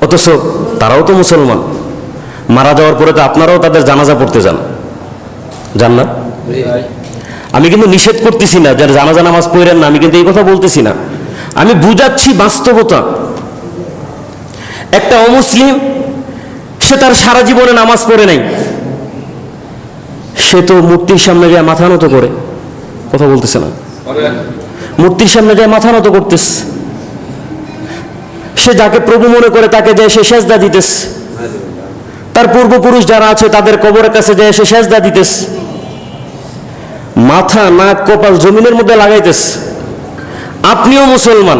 অথচ তারাও তো মুসলমান। মারা যাওয়ার পরে তো আপনারাও তাদের জানাজা পড়তে যান না? আমি কিন্তু নিষেধ করতেছি না যারা জানাজা নামাজ পড়েন না, আমি কিন্তু এই কথা বলতেছি না। আমি বুঝাচ্ছি বাস্তবতা। একটা অমুসলিম, সে তার সারা জীবনে নামাজ পড়ে নাই, সে তো মূর্তির সামনে যায় মাথা নত করে, কথা বলতেছে না, মূর্তির সামনে যায় মাথা নত করতেছে। সে যাকে প্রভু মনে করে তাকে যায় সে সেজদা দিতেছে। তার পূর্বপুরুষ যারা আছে তাদের কবরের কাছে যায় সে সেজদা দিতেছে। মাথা, নাক, কপাল জমিনের মধ্যে লাগাইতেছে। আপনিও মুসলমান,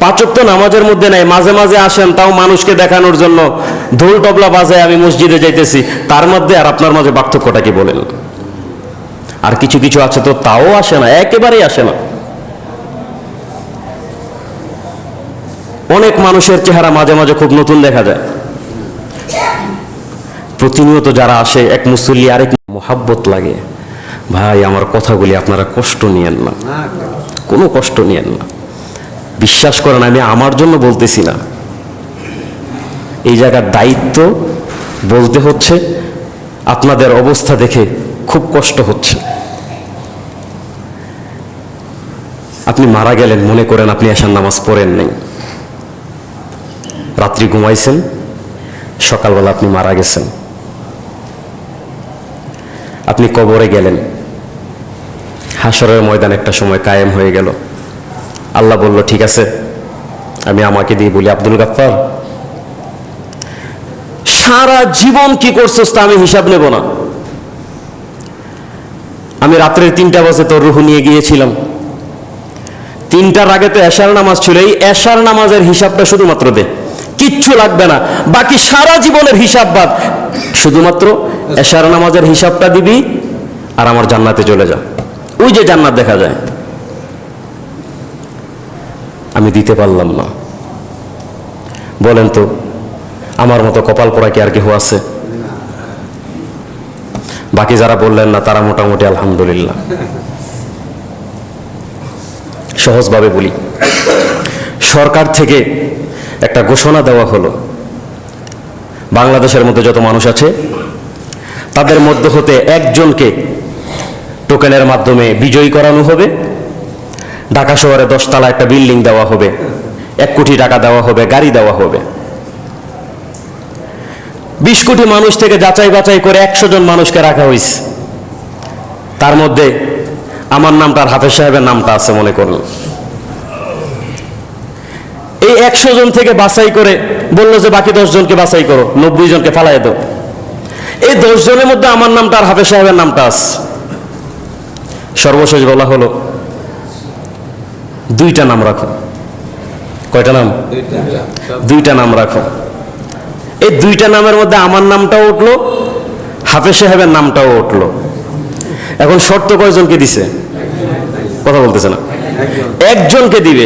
5 ওয়াক্ত নামাজের মধ্যে নাই, মাঝে মাঝে আসেন, তাও মানুষকে দেখানোর জন্য ঢোল তবলা বাজায় আমি মসজিদে যাইতেছি। তার মধ্যে আর আপনার মাঝে পার্থক্যটা কি বলেন? আর কিছু কিছু আছে তো তাও আসে না, একেবারেই আসে না। অনেক মানুষের চেহারা মাঝে মাঝে খুব নতুন দেখা যায়। প্রতিনিয়ত যারা আসে, এক মুসল্লি আরেক মোহাব্বত লাগে। ভাই আমার কথাগুলি আপনারা কষ্ট নিয়েন না, কোনো কষ্ট নিয়েন না। বিশ্বাস করেন আমি আমার জন্য বলতেছি না, এই জায়গার দায়িত্ব বলতে হচ্ছে। আপনাদের অবস্থা দেখে খুব কষ্ট হচ্ছে। আপনি মারা গেলেন, মনে করেন আপনি এশার নামাজ পড়েন নাই, রাত্রি ঘুমাইছেন, সকালবেলা আপনি মারা গেছেন। আপনি কবরে গেলেন, হাসরের ময়দান একটা সময় কায়েম হয়ে গেল। আল্লাহ বলল ঠিক আছে, আমি আমাকে দিয়ে বলি, আব্দুল গাফফার সারা জীবন কি করছস তা আমি হিসাব নেব না। আমি রাত্রের 3টা বাজে তোর রুহ নিয়ে গিয়েছিলাম, 3টার আগে তো এশার নামাজ ছিল, এই এশার নামাজের হিসাবটা শুধুমাত্র দে, কিচ্ছু লাগবে না, বাকি সারা জীবনের হিসাব বাদ, শুধুমাত্র এশার নামাজের হিসাবটা দিবি আর আমার জান্নাতে চলে যা। ওই যে জান্নাত দেখা যায়। আমি দিতে পারলাম না। বলেন তো আমার মতো কপাল পোড়া কি আর কেউ আছে? বাকি যারা বললেন না তারা মোটামুটি আলহামদুলিল্লাহ। সহজভাবে বলি, সরকার থেকে একটা ঘোষণা দেওয়া হলো, বাংলাদেশের মধ্যে যত মানুষ আছে তাদের মধ্য হতে একজনকে টোকেনের মাধ্যমে বিজয়ী করানো হবে। ঢাকা শহরে 10 তলা একটা বিল্ডিং দেওয়া হবে, 1 কোটি টাকা দেওয়া হবে, গাড়ি দেওয়া হবে। 20 কোটি মানুষ থেকে যাচাই বাছাই করে 100 জন মানুষকে রাখা হয়েছে। তার মধ্যে আমার নামটা আর হাফেজ সাহেবের নামটা আছে মনে করুন। এই 100 জন থেকে বাছাই করে বললো যে বাকি 10 জনকে বাছাই করো, 90 জনকে ফালাই দাও। এই 10 জনের মধ্যে আমার নামটা আর হাফেজ সাহেবের নামটা আছে। সর্বশেষ বলা হলো 2টা নাম রাখো। কয়টা নাম? 2টা নাম রাখো। এই 2টা নামের মধ্যে আমার নামটাও উঠলো, হাফেজ সাহেবের নামটাও উঠলো। এখন শর্ত কয়জনকে দিছে? কথা বলতেছে না, একজনকে দিবে।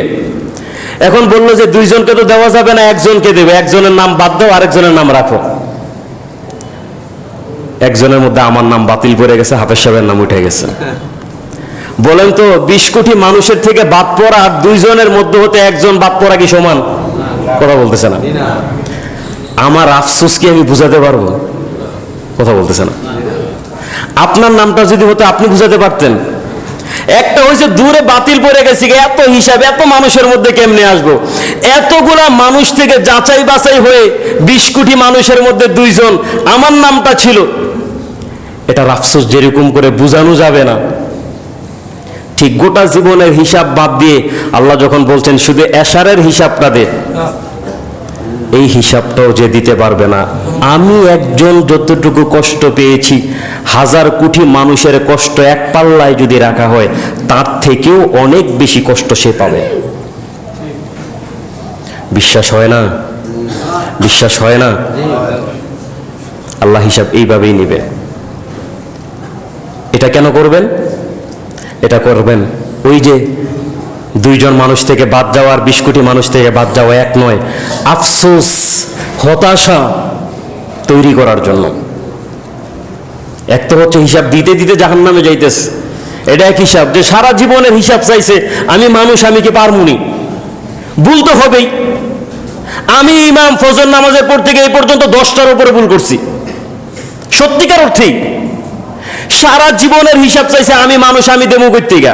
এখন বললো যে 2 জনকে তো দেওয়া যাবে না, একজনকে দেবে, একজনের নাম বাদ দাও, আরেকজনের নাম রাখো। একজনের মধ্যে আমার নাম বাতিল করে গেছে, হাফেজ সাহেবের নাম উঠে গেছে। বলেন তো 20 কোটি মানুষের থেকে বাদ পড়া আর 2 জনের মধ্যে হতে একজন বাদ পড়া কি সমান? কথা বলতেছে না। আমার আফসোস কি আমি বুঝাতে পারবো? কথা বলতেছে না। আপনার নামটা যদি হতো আপনি বুঝাতে পারতেন। একটা হয়েছে দূরে বাতিল পড়ে গেছে, এত হিসাব এত মানুষের মধ্যে কেমনে আসবো? এতগুলা মানুষ থেকে যাচাই বাছাই হয়ে 20 কোটি মানুষের মধ্যে 2 জন আমার নামটা ছিল। এটার আফসোস যেরকম করে বুঝানো যাবে না। ঠিক গোটা জীবনের হিসাব বাদ দিয়ে আল্লাহ যখন বলছেন শুধু এশারের হিসাবটা দে, এই হিসাবটাও যে দিতে পারবে না। আমি একজন যতটুকু কষ্ট পেয়েছি, 1000 কোটি মানুষের কষ্ট এক পাল্লায় যদি রাখা হয় তার থেকেও অনেক বেশি কষ্ট সে পাবে। বিশ্বাস হয় না? বিশ্বাস হয় না? আল্লাহ হিসাব এইভাবেই নেবে। এটা কেন করবেন? এটা করবেন ওই যে 2 জন মানুষ থেকে বাদ যাওয়া আর 20 কোটি মানুষ থেকে বাদ যাওয়া এক নয়, আফসোস হতাশা তৈরি করার জন্য। এক তো হচ্ছে হিসাব দিতে দিতে জাহান্নামে যাইতেছে, এটা এক হিসাব যে সারা জীবনের হিসাব চাইছে, আমি মানুষ, আমি কি পারমুনি? ভুল তো হবেই। আমি ইমাম ফজর নামাজের পর থেকে এই পর্যন্ত 10টার উপরে ভুল করছি, সত্যিকার অর্থেই। সারা জীবনের হিসাব চাইছে, আমি মানুষ, আমি দেবো কর্তিকা।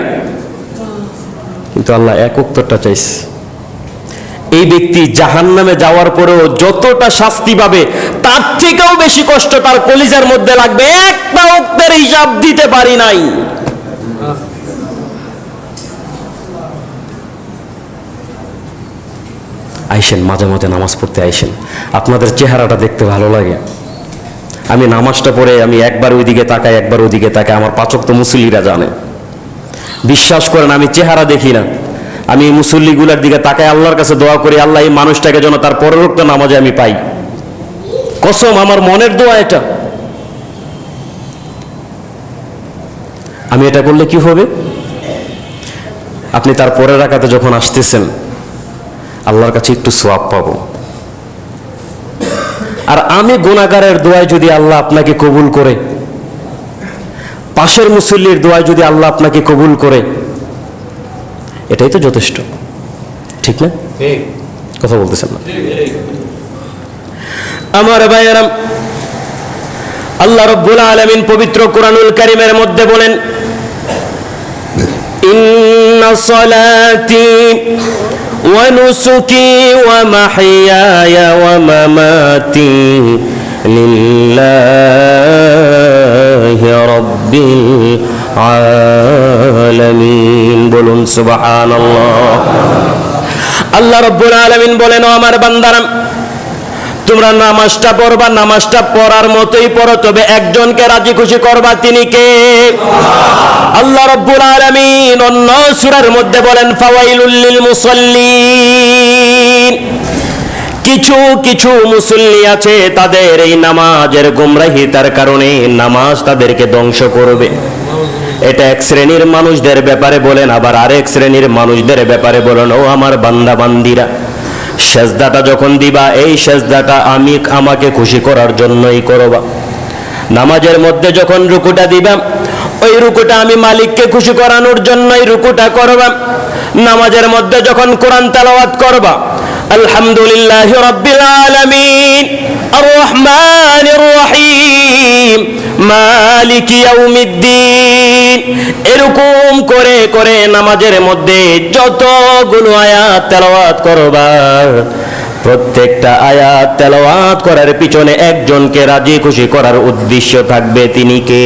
কিন্তু আল্লাহ এক উত্তরটা চাইছে। এই ব্যক্তি জাহান্নামে যাওয়ার পরেও যতটা শাস্তি পাবে তার থেকেও বেশি কষ্ট তার কলিজার মধ্যে লাগবে, একটা ওক্তের হিসাব দিতে পারি নাই। আইসেন মাঝে মাঝে নামাজ পড়তে আইসেন, আপনাদের চেহারাটা দেখতে ভালো লাগে। আমি নামাজটা পড়ে আমি একবার ওইদিকে তাকাই, একবার ওইদিকে তাকাই, আমার 5 ওয়াক্ত মুসল্লিরা জানে। বিশ্বাস করেন আমি চেহারা দেখি না, আমি এই মুসল্লিগুলার দিকে তাকাই, আল্লাহর কাছে দোয়া করি আল্লাহ এই মানুষটাকে যেন তার পরের ওয়াক্ত নামাজে আমি পাই। কসম, আমার মনের দোয়া এটা। আমি এটা করলে কি হবে? আপনি তার পরের রাকাতে যখন আসতেছেন আল্লাহর কাছে একটু সোয়াব পাবো। আর আমি গুনাহগারের দোয়ায় যদি আল্লাহ আপনাকে কবুল করে, পাশের মুসল্লির দোয়ায় যদি আল্লাহ আপনাকে কবুল করে, এটাই তো যথেষ্ট, ঠিক না? কথা বলতেছেন না? আমার ভাইয়েরা, আল্লাহ রাব্বুল আলামিন পবিত্র কোরআনুল কারীমের মধ্যে বলেন, ইন্না সলাতি ওয়া নুসুকি ওয়া মাহইয়ায়া ওয়া মামাতি লিল্লাহি রাব্বিল আলামিন। বলুন সুবহানাল্লাহ। আল্লাহ রাব্বুল আলামিন বলেন, ও আমার বান্দারা, তোমরা নামাজটা পড়বা, নামাজটা পড়ার মতোই পড়ো, তবে একজনকে রাজি খুশি করবা, তিনি কে? আল্লাহ রাব্বুল আলামিন অন্য সূরার মধ্যে বলেন, ফাওয়াইলুল লিল মুসাল্লিন। কিছু কিছু মুসল্লি আছে, তাদের এই নামাজের গুমরাহিতার কারণে নামাজ তাদেরকে ধ্বংস করবে। এটা এক শ্রেণীর মানুষদের ব্যাপারে বলেন, আবার আরেক শ্রেণীর মানুষদের ব্যাপারে বলেন, ও আমার বান্দা বান্দিরা, সেজদাটা যখন দিবা, এই সেজদাটা আমাকে খুশি করার জন্যই করবা। নামাজের মধ্যে যখন রুকুটা দিবা, ওই রুকুটা আমি মালিককে খুশি করানোর জন্যই রুকুটা করবা। নামাজের মধ্যে যখন কোরআন তেলাওয়াত করবা, আলহামদুলিল্লাহি রাব্বিল আলামিন আর রহমানির রহিম মালিকি ইয়াউমিদ্দিন, এরকম করে করে নামাজের মধ্যে যতগুলো আয়াত তেলাওয়াত করবা, প্রত্যেকটা আয়াত তেলাওয়াত করার পিছনে একজনকে রাজি খুশি করার উদ্দেশ্য থাকবে, তিনি কে?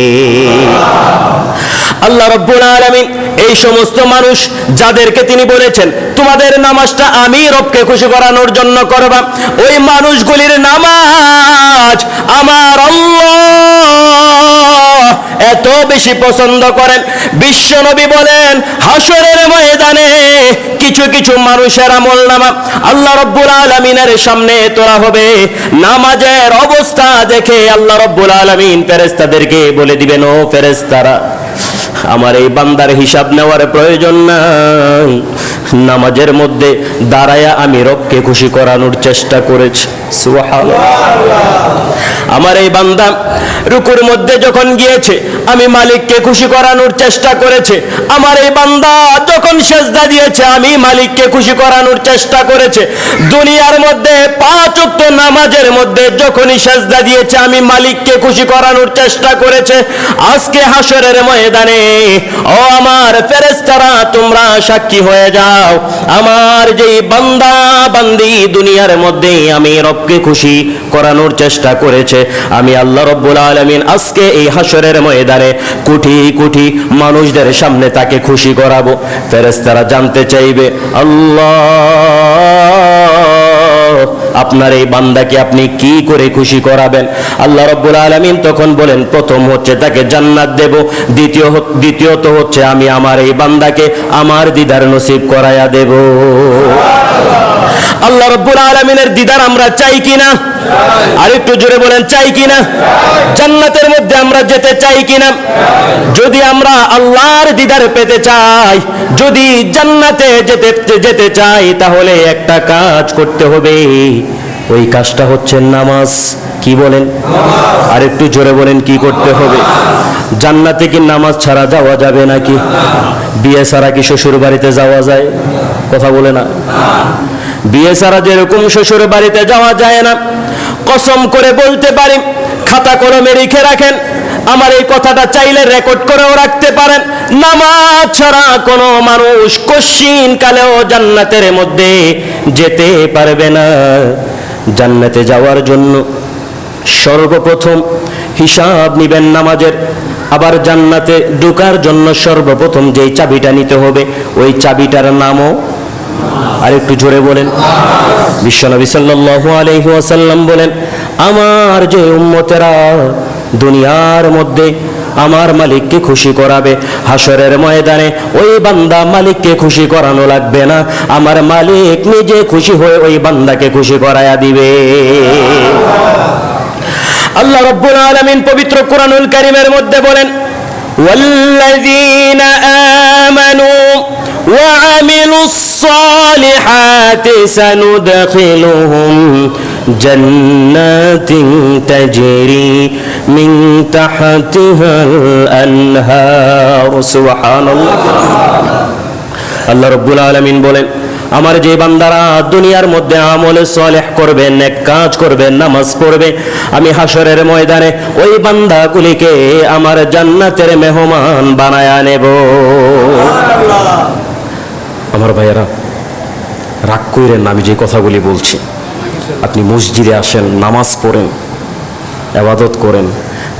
আল্লাহ রাব্বুল আলামিন এই সমস্ত মানুষ যাদেরকে তিনি বলেছেন তোমাদের নামাজটা আমি রবকে খুশি করানোর জন্য করবা, ওই মানুষগুলির নামাজ আমার আল্লাহ এত বেশি পছন্দ করেন, বিশ্ব নবী বলেন হাসরের ময়দানে কিছু কিছু মানুষের আমলনামা আল্লাহ রাব্বুল আলামিনের সামনে তোলা হবে। নামাজের অবস্থা দেখে আল্লাহ রাব্বুল আলামিন ফেরেশতাদেরকে বলে দিবেন, ও ফেরেশতারা, আমার এই বান্দার হিসাব নেওয়ার প্রয়োজন নাই, নামাজের মধ্যে দাঁড়ায়া আমি রবকে খুশি করানোর চেষ্টা করেছি। সুবহানাল্লাহ। আমার এই বান্দা রুকুর মধ্যে যখন গিয়েছে, আমি মালিককে খুশি করানোর চেষ্টা করেছে। আমার এই বান্দা যখন সেজদা দিয়েছে, আমি মালিককে খুশি করানোর চেষ্টা করেছে। দুনিয়ার মধ্যে 5 ওয়াক্ত নামাজের মধ্যে যখনই সেজদা দিয়েছে, আমি মালিককে খুশি করানোর চেষ্টা করেছে। আজকে হাসরের ময়দানে ও আমার ফেরেশতারা, তোমরা সাক্ষী হয়ে যাও, আমার যেই বান্দা বান্দি দুনিয়ার মধ্যে আমি রবকে খুশি করানোর চেষ্টা করেছে, আমি আল্লাহ রাব্বুল আলামিন আজকে এই হাসরের ময়দানে কোটি কোটি মানুষদের সামনে তাকে খুশি করাবো। ফেরেশতারা জানতে চাইবে, আল্লাহ, আপনার এই বান্দাকে আপনি কি করে খুশি করাবেন? আল্লাহ রাব্বুল আলামিন তখন বলেন, প্রথম হচ্ছে তাকে জান্নাত দেব, দ্বিতীয়ত হচ্ছে আমি আমার এই বান্দাকে আমার দিদার নসিব করায়া দেব। আল্লাহ রাব্বুল আলামিনের দিদার আমরা চাই কিনা? আর একটু জোরে বলেন, চাই কিনা? জান্নাতের মধ্যে আমরা যেতে চাই কিনা? যদি আমরা আল্লাহর দিদার পেতে চাই, যদি জান্নাতে যেতে চাই, তাহলে একটা কাজ করতে হবে, ওই কাজটা হচ্ছে নামাজ। কি বলেন? আর একটু জোরে বলেন, কি করতে হবে? জান্নাতে কি নামাজ ছাড়া যাওয়া যাবে নাকি? বিয়ে ছাড়া কি শ্বশুর বাড়িতে যাওয়া যায়? কথা বলে না। বিয়ে ছাড়া যেরকম শ্বশুর বাড়িতে যাওয়া যায় না, কসম করে বলতে পারি, খাতা কলমে লিখে রাখেন, আমার এই কথাটা চাইলে রেকর্ড করেও রাখতে পারেন, নামাজ ছাড়া কোনো মানুষ কশিন কালেও জান্নাতের মধ্যে যেতে পারবে না। জান্নাতে যাওয়ার জন্য সর্বপ্রথম হিসাব নিবেন নামাজের, আবার জান্নাতে ঢোকার জন্য সর্বপ্রথম যেই চাবিটা নিতে হবে, ওই চাবিটার নামও, আর একটু জোরে বলেন, বিশ্বনবী সাল্লাল্লাহু আলাইহি ওয়াসাল্লাম বলেন, আমার যে উম্মতেরা দুনিয়ার মধ্যে আমার মালিককে খুশি করাবে, হাসরের ময়দানে ওই বান্দা মালিককে খুশি করানো লাগবে না, আমার মালিক নিজে খুশি হয়ে ওই বান্দাকে খুশি করায়া দিবে। আল্লাহ রাব্বুল আলামিন পবিত্র কোরআনুল কারীমের মধ্যে বলেন, ওয়াল্লাযীনা আমানু وعملوا الصالحات سندخلهم জান্নাতিন তাজরি মিন তাহতিহাল আনহার। সুবহানাল্লাহ। আল্লাহ রাব্বুল আলামিন বলেন, আমার যে বান্দারা দুনিয়ার মধ্যে আমলে সালেহ করবে, নেক কাজ করবে, নামাজ পড়বে, আমি হাশরের ময়দানে ওই বান্দাগুলিকে আমার জান্নাতের মেহমান বানায়া নেব। আমার ভাইয়েরা, রাগ কইরেন না আমি যে কথাগুলি বলছি। আপনি মসজিদে আসেন, নামাজ পড়েন, ইবাদত করেন,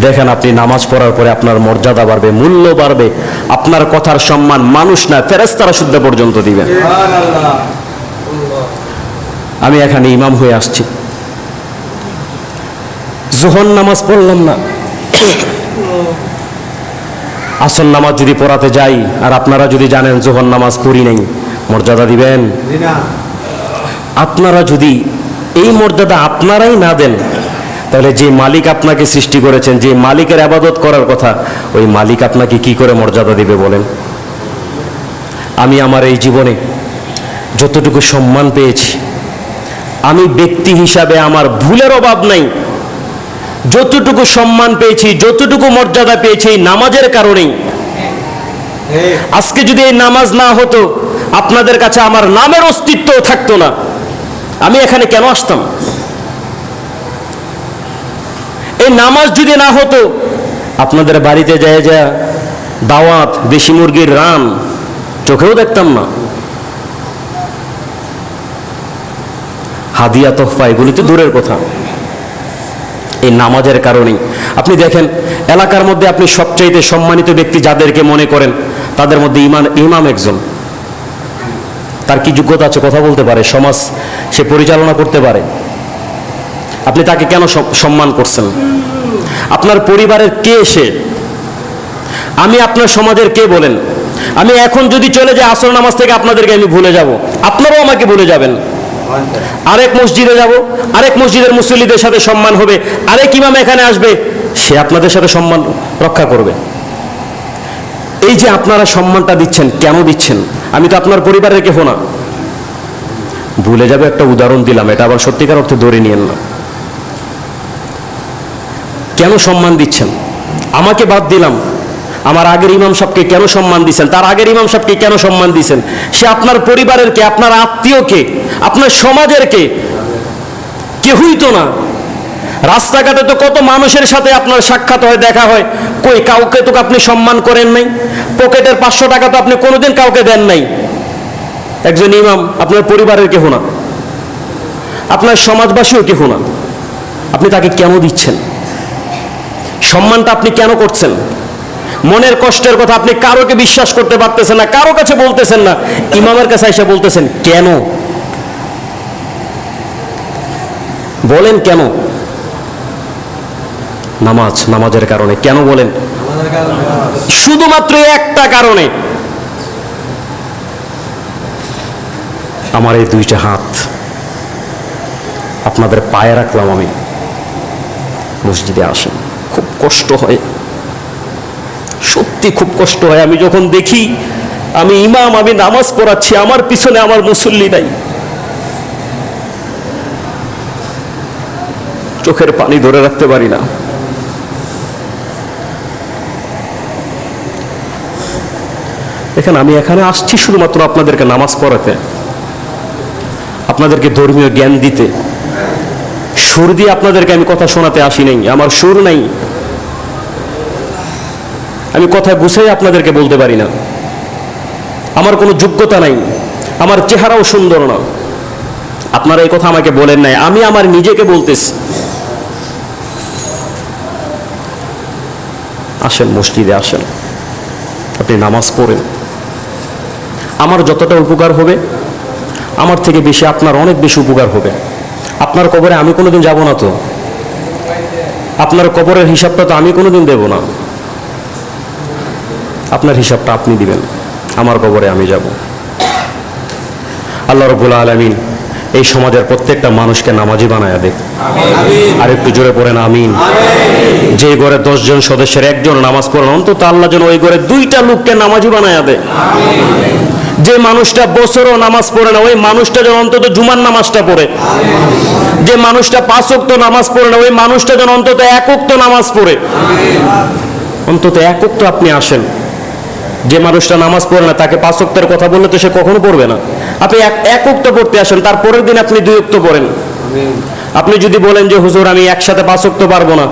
দেখেন আপনি নামাজ পড়ার পরে আপনার মর্যাদা বাড়বে, মূল্য বাড়বে, আপনার কথার সম্মান মানুষ না ফেরেশতারা শুদ্ধ পর্যন্ত দিবেন। আমি এখানে ইমাম হয়ে আসছি, যোহর নামাজ পড়লাম না, আসর নামাজ যদি পড়াতে যাই আর আপনারা যদি জানেন যোহর নামাজ পড়ি নাই, মর্যাদা দিবেন? আপনারা যদি এই মর্যাদা আপনারাই না দেন, তাহলে যে মালিক আপনাকে সৃষ্টি করেছেন, যে মালিকের ইবাদত করার কথা, ওই মালিক আপনাকে কি করে মর্যাদা দিবে বলেন? আমি আমার এই জীবনে যতটুকু সম্মান পেয়েছি, আমি ব্যক্তি হিসাবে আমার ভুলের অভাব নাই, যতটুকু সম্মান পেয়েছি, যতটুকু মর্যাদা পেয়েছি এই নামাজের কারণেই। আজকে যদি এই নামাজ না হতো, আপনাদের কাছে আমার নামের অস্তিত্ব থাকতো না। আমি এখানে কেন আসতাম? এই নামাজ যদি না হতো, আপনাদের বাড়িতে যায় যা দাওয়াত, দেশি মুরগির রান চোখেও দেখতাম না। হাদিয়া, তোহফা এগুলি তো দূরের কথা, এই নামাজের কারণেই। আপনি দেখেন এলাকার মধ্যে আপনি সবচাইতে সম্মানিত ব্যক্তি যাদেরকে মনে করেন, তাদের মধ্যে ইমাম একজন। তার কি যোগ্যতা আছে? কথা বলতে পারে, সমাজ সে পরিচালনা করতে পারে। আপনি তাকে কেন সম্মান করছেন? আপনার পরিবারের কে সে? আমি আপনার সমাজের কে বলেন? আমি এখন যদি চলে যাই আসর নামাজ থেকে, আপনাদেরকে আমি ভুলে যাব, আপনারাও আমাকে ভুলে যাবেন। আরেক মসজিদে যাব, আরেক মসজিদের মুসল্লিদের সাথে সম্মান হবে, আরেক ইমাম এখানে আসবে, সে আপনাদের সাথে সম্মান রক্ষা করবে। এই যে আপনারা সম্মানটা দিচ্ছেন, কেন দিচ্ছেন? আমি তো আপনার পরিবারের কেহ না। ভুলে যাবে একটা উদাহরণ দিলাম, এটা আবার সত্যিকার অর্থে ধরে নিয়েন না। কেন সম্মান দিচ্ছেন? আমাকে বাদ দিলাম, আমার আগের ইমাম সাহেবকে কেন সম্মান দিচ্ছেন? তার আগের ইমাম সাহেবকে কেন সম্মান দিচ্ছেন? সে আপনার পরিবারের কে, আপনার আত্মীয় কে, আপনার সমাজের কে? কেহই তো না। রাস্তাঘাটে তো কত মানুষের সাথে আপনার সাক্ষাৎ হয়, দেখা হয়, কই কাউকে তো আপনি সম্মান করেন নাই। পকেটের 500 টাকা তো আপনি কোনোদিন কাউকে দেন নাই। একজন ইমাম আপনার পরিবারের কেহ না, আপনার সমাজবাসীও কেহ না, আপনি তাকে কেন দিচ্ছেন? সম্মানটা আপনি কেন করছেন? মনের কষ্টের কথা আপনি কারোকে বিশ্বাস করতে পারতেছেন না, কারো কাছে বলতেছেন না, ইমামের কাছে এসে বলতেছেন। কেন বলেন? কেন? নামাজের কারণে। কেন বলেন? শুধুমাত্র একটা কারণে। আমার এই দুইটা হাত আপনাদের পায়ে রাখলাম, আমি মসজিদে আসেন, খুব কষ্ট হয়, সত্যি খুব কষ্ট হয়। আমি যখন দেখি আমি ইমাম, আমি নামাজ পড়াচ্ছি, আমার পিছনে আমার মুসল্লি নাই, চোখের পানি ধরে রাখতে পারি না। দেখেন, আমি এখানে আসছি শুধুমাত্র আপনাদেরকে নামাজ পড়াতে, আপনাদেরকে ধর্মীয় জ্ঞান দিতে। সুর দিয়ে আপনাদেরকে আমি কথা শোনাতে আসি নাই, আমার সুর নাই, আমি কথা গুছাই আপনাদেরকে বলতে পারি না, আমার কোনো যোগ্যতা নাই, আমার চেহারাও সুন্দর না। আপনারা এই কথা আমাকে বলেন নাই, আমি আমার নিজেকে বলতেছি। আসেন, মসজিদে আসেন, আপনি নামাজ পড়েন। আমার যতটা উপকার হবে, আমার থেকে বেশি আপনার অনেক বেশি উপকার হবে। আপনার কবরে আমি কোনোদিন যাব না, তো আপনার কবরের হিসাবটা তো আমি কোনোদিন দেব না। আপনার হিসাবটা আপনি দিবেন, আমার কবরে আমি যাব। আল্লাহ রাব্বুল আলামিন এই সমাজের প্রত্যেকটা মানুষকে নামাজি বানায়া দেখ। আর একটু জোরে পড়েন আমিন। যে ঘরে 10 জন সদস্যের একজন নামাজ পড়েন, অন্তত আল্লাহ যেন ওই ঘরে 2টা লোককে নামাজি বানায়া দেয়। যে মানুষটা বছরও নামাজ পড়ে না ওই মানুষটা যেন অন্তত জুমার নামাজটা পড়ে, যে মানুষটা 5 ওয়াক্ত নামাজ পড়ে না ওই মানুষটা যেন অন্তত 1 ওয়াক্ত নামাজ পড়ে, অন্তত 1 ওয়াক্ত আপনি আসেন। যে মানুষটা নামাজ পড়ে না তাকে 5 ওয়াক্তের কথা বললে তো সে কখনো পড়বে না। আপনি 1 ওয়াক্ত পড়তে আসেন, তারপরের দিন আপনি 2 ওয়াক্ত পড়েন। আপনি যদি বলেন যে হুজুর আমি একসাথে 5 ওয়াক্ত পারবো না,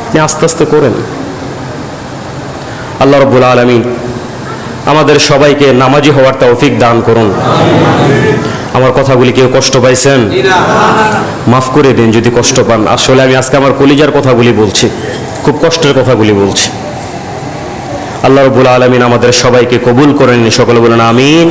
আপনি আস্তে আস্তে করেন। আল্লাহ রাব্বুল আলামিন আমাদের সবাইকে নামাজি হওয়ার তৌফিক দান করুন। আমার কথাগুলি কেউ কষ্ট পাইছেন? মাফ করে দিন যদি কষ্ট পান। আসলে আমি আজকে আমার কলিজার কথাগুলি বলছি, খুব কষ্টের কথাগুলি বলছি। আল্লাহ রাব্বুল আলামিন আমাদের সবাইকে কবুল করেন, সকলে বলেন আমিন।